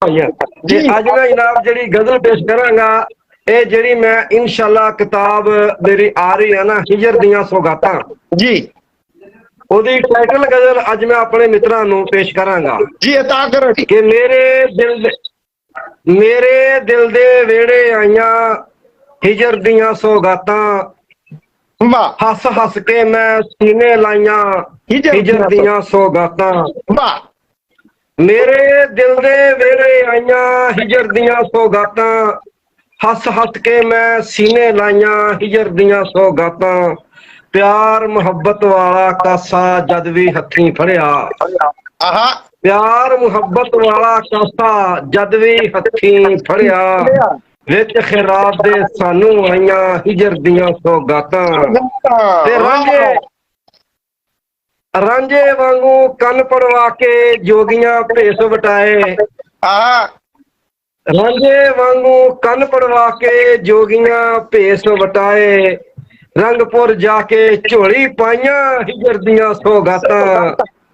जी अज मैं जनाब जी गजल पेश करांगा ये जी मैं इंशाल्लाह किताब मेरी आ रही है ना हिजर दियां सौगातां जी ओदी टाइटल गजल अज मैं अपने मित्रां नूं पेश करांगा जी अता करो जी। कि मेरे दिल दे वेड़े आईयां हिजर दियां सौगातां वाह हस हस के मैं सीने लाइयां हिजर दियां सौगातां वाह मेरे दिल दे वेड़े आईयां हिजर दियां सौगातां हस हस के मैं सीने लाइयां हिजर दियां सौगातां प्यार मुहब्बत वाला कासा जद भी हथी फड़िया आहा प्यार मुहब्बत वाला कासा जद भी हथी फड़िया विच खिराब दे सानू आईयां हिजर दियां सौगातां ते रांझे वांगू कन पड़वा के जोगियां भेस वटाए आहा रांझे वांगू कन पड़वा के जोगियां भेस वटाए रंगपुर जाके झोली पाइयां हिजर दियां सौगातां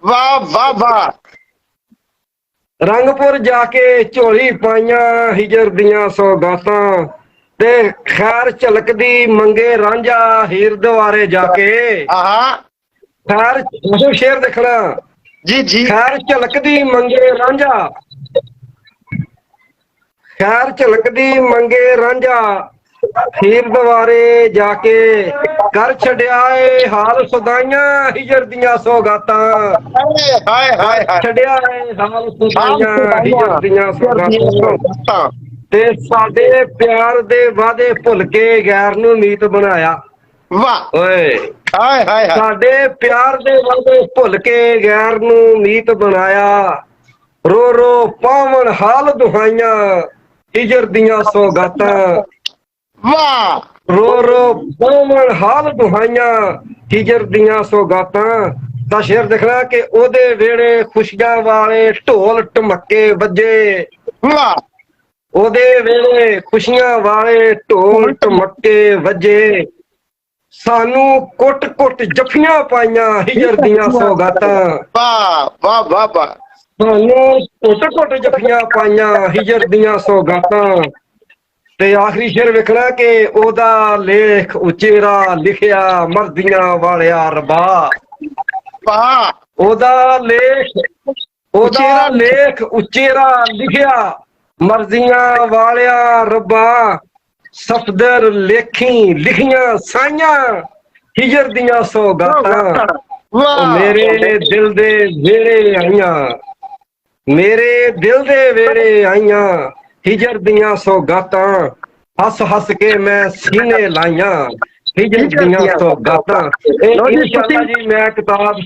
वाह वाह वाह रंगपुर जाके झोली पाइयां हिजर दियां सौगातां ते खैर झलकदी मंगे रांझा हीर द्वारे जाके आहा खैर शेर देखना जी जी खैर झलकदी मंगे रांझा खैर झलकदी मंगे रांझा हीर द्वारे जाके कर छड़िया हाल सुदाइयां हिजर दियां सौगातां हाय हाय हाय छड़िया हाल सुदाइयां हिजर दियां सौगातां ते साडे प्यार दे वादे भुल के गैर नू मीत बनाया वाह ओए हाय हाय हाय साडे प्यार दे वादे भुल के गैर नू मीत बनाया रो रो पावन हाल दुहाइयां हिजर दियां सौगातां वाह रो रो पावन हाल दुहाइयां हिजर दियां सौगातां दा शेर देखना कि ओदे वेड़े खुशियां वाले ढोल ढमके वजे वाह ओदे वेड़े खुशियां वाले ढोल ढमके वजे सानू कुट कुट जफियां पाइयां हिजर दियां सौगातां वाह वाह वाह वाह सानू कुट कुट जफियां पाइयां हिजर दियां सौगातां ते आखिरी शेर वेखना कि ओदा लेख उचेरा लिखिया मर्दियां वालिया रबा वाह ओदा लेख उचेरा लिखिया मर्जियां वालिया रब्बा सफदर लेखी लिखियां साइयां हिजर दियां सौगातां मेरे दिल दे वेड़े आईयां मेरे दिल दे वेड़े आईयां हिजर दियां सौगातां हस हस के मैं सीने लाइयां हिजर दियां सौगातां इंशाअल्लाह जी मैं किताब